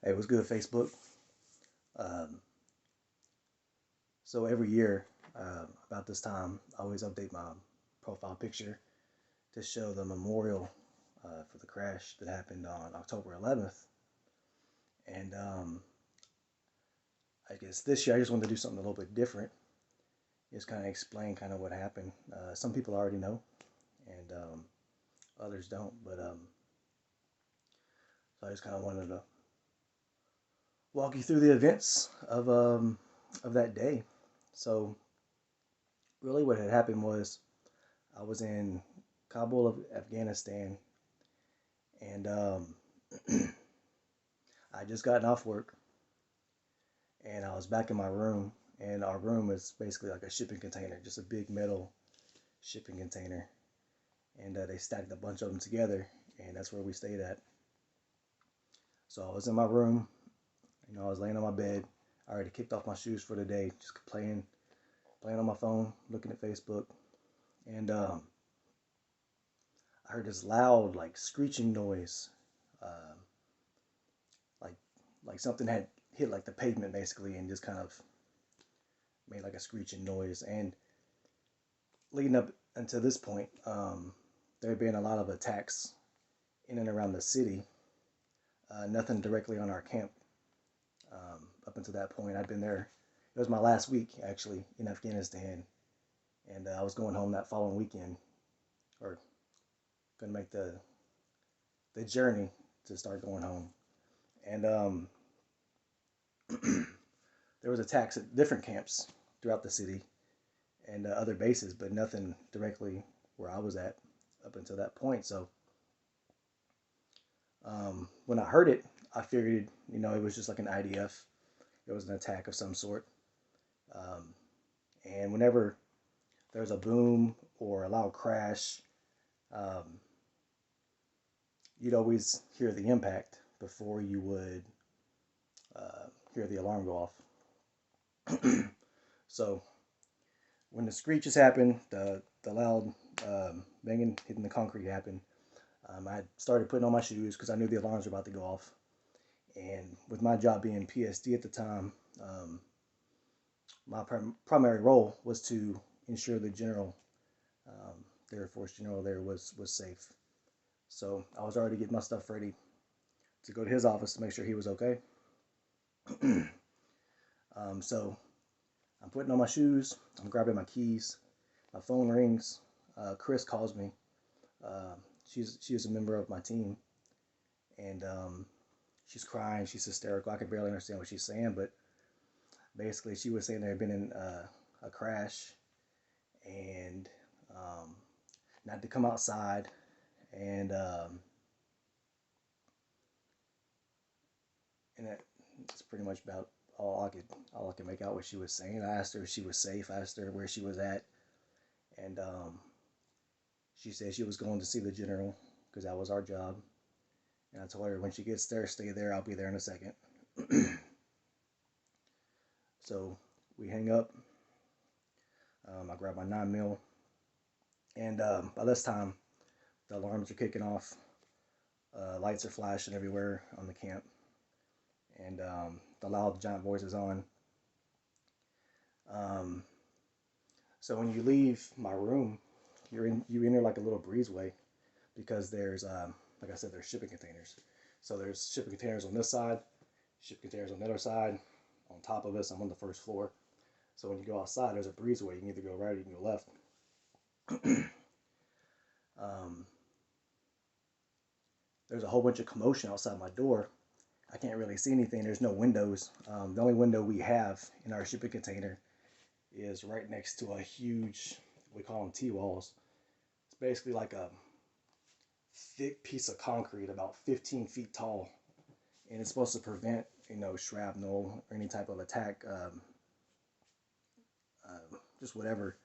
Hey, what's good, Facebook? Um, so every year, about this time, I always update my profile picture to show the memorial for the crash that happened on October 11th. And I guess this year I just wanted to do something a little bit different. Just kind of explain kind of what happened. Some people already know, and others don't. But so I just kind of wanted to walk you through the events of that day. So really, what had happened was I was in Kabul, of Afghanistan, and I just gotten off work, and I was back in my room, and our room is basically like a shipping container, just a big metal shipping container, and they stacked a bunch of them together, and that's where we stayed at. So I was in my room, I was laying on my bed. I already kicked off my shoes for the day, just playing on my phone, looking at Facebook, and I heard this loud, like screeching noise, uh, like like something had hit like the pavement basically, and just kind of made like a screeching noise. And leading up until this point, there had been a lot of attacks in and around the city. Nothing directly on our camp. Up until that point, I'd been there. It was my last week actually in Afghanistan, and I was going home that following weekend, or going to make the journey to start going home. And there was attacks at different camps throughout the city and other bases, but nothing directly where I was at up until that point. So when I heard it, I figured, it was just like an IDF. It was an attack of some sort. Um, and whenever there's a boom or a loud crash, um, you'd always hear the impact before you would hear the alarm go off. So when the screeches happened, the loud banging hitting the concrete happened. I started putting on my shoes because I knew the alarms were about to go off. And with my job being PSD at the time, my primary role was to ensure the general, the Air Force general there was safe. So I was already getting my stuff ready to go to his office to make sure he was okay. So I'm putting on my shoes. I'm grabbing my keys. My phone rings. Chris calls me. Uh, she's a member of my team, and she's crying. She's hysterical. I could barely understand what she's saying, but basically she was saying there had been a crash, and not to come outside, and and that's pretty much about all I could make out what she was saying. I asked her if she was safe. I asked her where she was at, and she said she was going to see the general because that was our job. And I told her when she gets there, stay there. I'll be there in a second. So we hang up. I grab my 9 mil, and by this time, the alarms are kicking off. Lights are flashing everywhere on the camp, and the loud giant voice is on. Um, so when you leave my room, you enter like a little breezeway because there's like I said, there's shipping containers. So there's shipping containers on this side, shipping containers on the other side. On top of us, I'm on the first floor. So when you go outside, there's a breezeway. You can either go right or you can go left. um, there's a whole bunch of commotion outside my door. I can't really see anything. There's no windows. The only window we have in our shipping container is right next to a huge, we call them T-walls. It's basically like a thick piece of concrete about 15 feet tall, and it's supposed to prevent, shrapnel or any type of attack, just whatever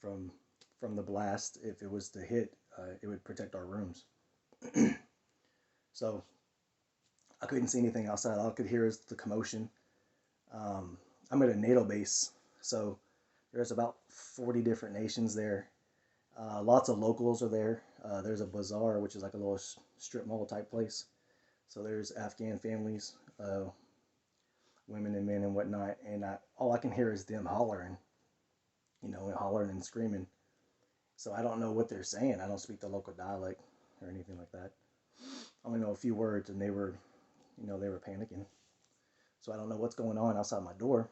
from from the blast. If it was to hit, it would protect our rooms. So I couldn't see anything outside. All I could hear is the commotion. I'm at a NATO base, so there's about 40 different nations there. Lots of locals are there. There's a bazaar, which is like a little strip mall type place. So there's Afghan families, women and men and whatnot, and all I can hear is them hollering, and hollering and screaming. So I don't know what they're saying. I don't speak the local dialect or anything like that. I only know a few words, and they were panicking. So I don't know what's going on outside my door.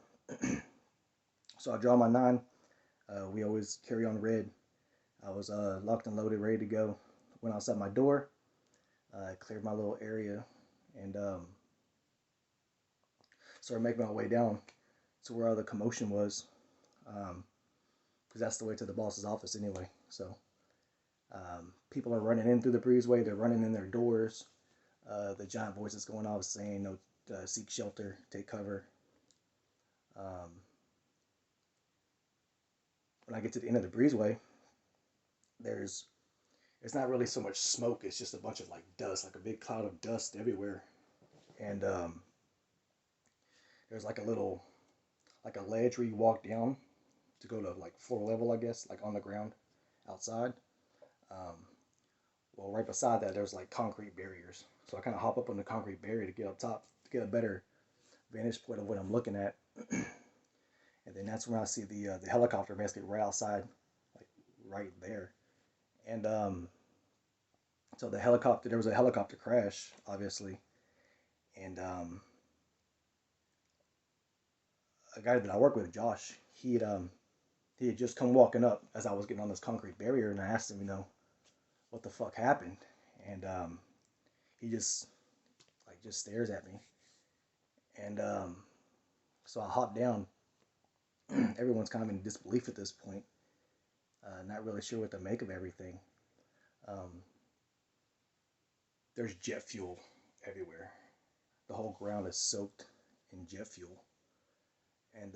So I draw my nine. We always carry on red. I was locked and loaded, ready to go. Went outside my door, cleared my little area, and started making my way down to where all the commotion was, because that's the way to the boss's office anyway. So people are running in through the breezeway. They're running in their doors. The giant voices going off saying, "No, seek shelter, take cover." Um, when I get to the end of the breezeway, there's it's not really so much smoke. It's just a bunch of like dust, like a big cloud of dust everywhere. And there's like a ledge where you walk down to go to like floor level, I guess, like on the ground outside. Um, well, right beside that, there's like concrete barriers. So I kind of hop up on the concrete barrier to get up top to get a better vantage point of what I'm looking at. And then that's when I see the helicopter basically right outside, like right there. And so there was a helicopter crash, obviously, and a guy that I work with, Josh, he had just come walking up as I was getting on this concrete barrier, and I asked him, what the fuck happened, and he just stares at me, and so I hop down. Everyone's kind of in disbelief at this point, not really sure what to make of everything. Um, there's jet fuel everywhere. The whole ground is soaked in jet fuel, and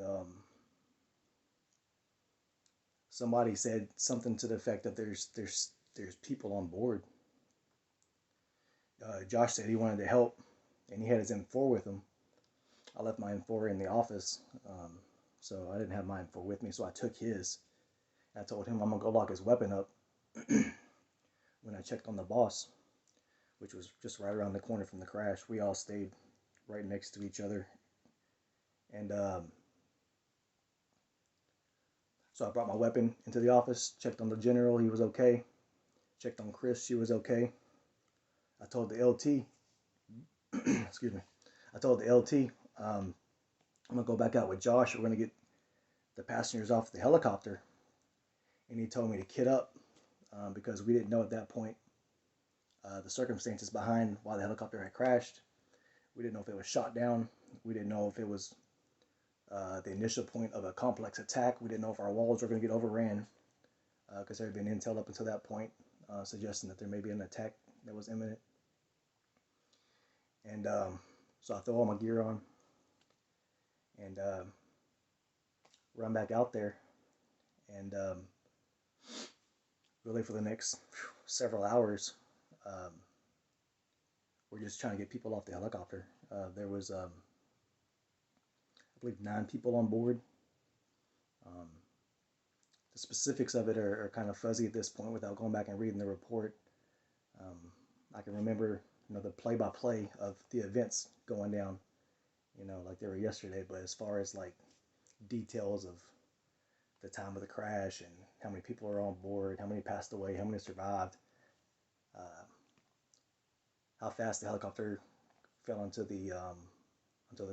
somebody said something to the effect that there's people on board. Josh said he wanted to help, and he had his M4 with him. I left my M4 in the office, so I didn't have my M4 with me, so I took his. I told him I'm gonna go lock his weapon up. When I checked on the boss, which was just right around the corner from the crash, we all stayed right next to each other, and so I brought my weapon into the office, checked on the general, he was okay. Checked on Chris, she was okay. I told the LT, excuse me, I told the LT, I'm gonna go back out with Josh. We're gonna get the passengers off the helicopter, and he told me to kid up, because we didn't know at that point the circumstances behind why the helicopter had crashed. We didn't know if it was shot down. We didn't know if it was the initial point of a complex attack. We didn't know if our walls were going to get overran, because there had been intel up until that point suggesting that there may be an attack that was imminent. And so I throw all my gear on and run back out there. And really for the next several hours, um, we're just trying to get people off the helicopter. There was, I believe, 9 people on board. Um, the specifics of it are kind of fuzzy at this point without going back and reading the report. Um, I can remember, the play-by-play of the events going down, like they were yesterday. But as far as like details of the time of the crash and how many people are on board, how many passed away, how many survived, uh, how fast the helicopter fell into the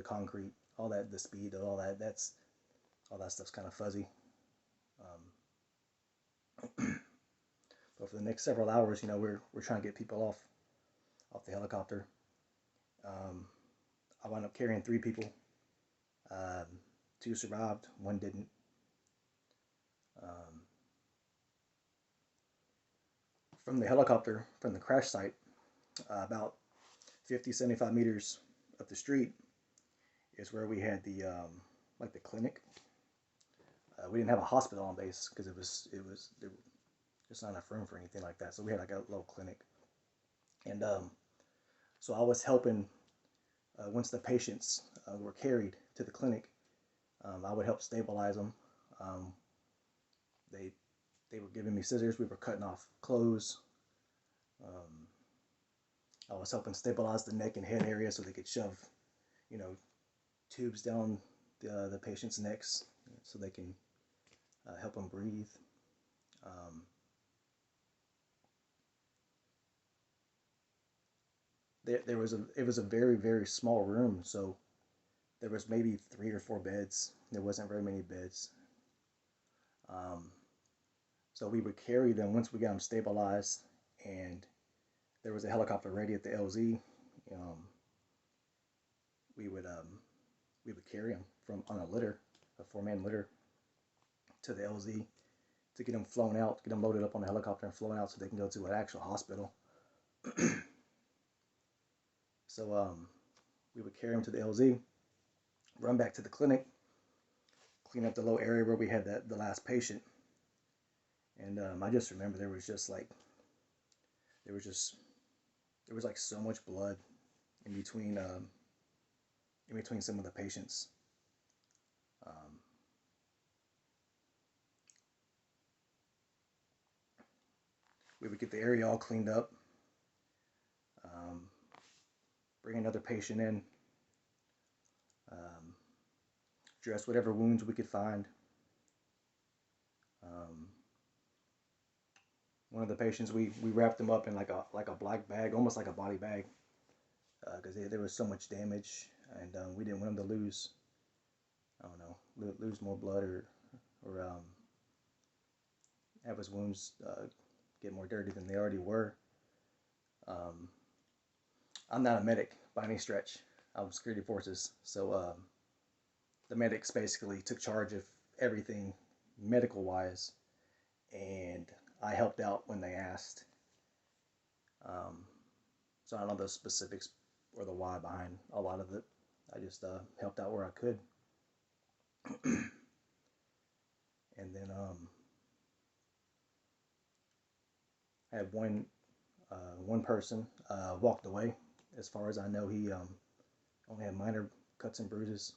concrete, all that, the speed of all that, all that stuff's kind of fuzzy. But for the next several hours, we're trying to get people off the helicopter. Um, I wound up carrying 3 people. 2 survived, 1 didn't. Um, from the helicopter, from the crash site, about 50, 75 meters up the street is where we had the clinic. We didn't have a hospital on base because there was not enough room for anything like that. So we had like a little clinic, and so I was helping once the patients were carried to the clinic. I would help stabilize them. Um, they they were giving me scissors. We were cutting off clothes. Um, I was helping stabilize the neck and head area so they could shove, you know, tubes down the patient's necks so they can help them breathe. Um, it was a very small room, so there was maybe 3 or 4 beds. There wasn't very many beds. Um, so we would carry them once we got them stabilized, and there was a helicopter ready at the LZ. Um, we would um, we would carry them from on a litter, a 4-man litter, to the LZ to get them flown out, get them loaded up on a helicopter and flown out so they can go to an actual hospital. So we would carry them to the LZ, run back to the clinic, clean up the little area where we had the last patient, and I just remember there was just like there was just there was like so much blood in between some of the patients. Um, we would get the area all cleaned up, um, bring another patient in, um, dress whatever wounds we could find. Um, one of the patients we wrapped them up in like a black bag, almost like a body bag, because there was so much damage, and we didn't want them to lose, I don't know, lose more blood or have his wounds get more dirty than they already were. Um, I'm not a medic by any stretch. I'm security forces, so the medics basically took charge of everything medical wise, and I helped out when they asked. Um, so I don't know the specifics or the why behind a lot of it. I just helped out where I could. And then I had one person walked away. As far as I know, he only had minor cuts and bruises.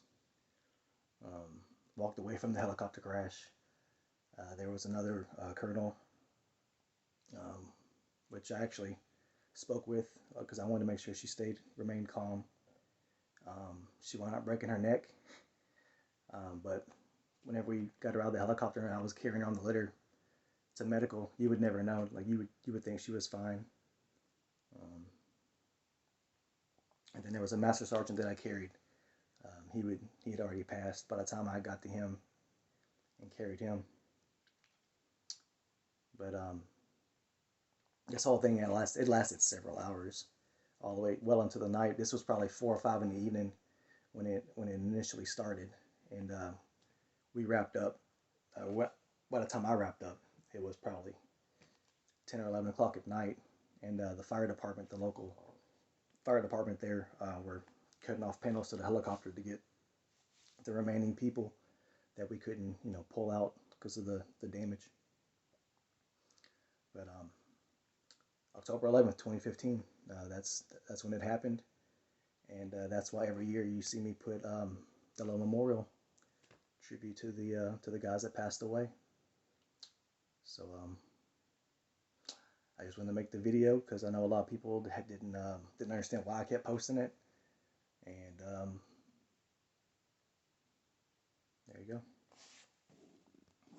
Um, Walked away from the helicopter crash. There was another colonel, um, which I actually spoke with because I wanted to make sure she remained calm. She wound up breaking her neck, but whenever we got her out of the helicopter and I was carrying her on the litter to medical, you would never know. Like you would think she was fine. Um, and then there was a master sergeant that I carried. He had already passed by the time I got to him and carried him. But this whole thing it lasted several hours, all the way well into the night. This was probably 4 or 5 in the evening when it initially started, and we wrapped up. By the time I wrapped up, it was probably 10 or 11 o'clock at night, and the fire department, the local fire department there, were cutting off panels to the helicopter to get the remaining people that we couldn't, pull out because of the damage. But October 11th, 2015, that's when it happened, and that's why every year you see me put the little memorial tribute to the guys that passed away. So I just wanted to make the video because I know a lot of people didn't understand why I kept posting it, and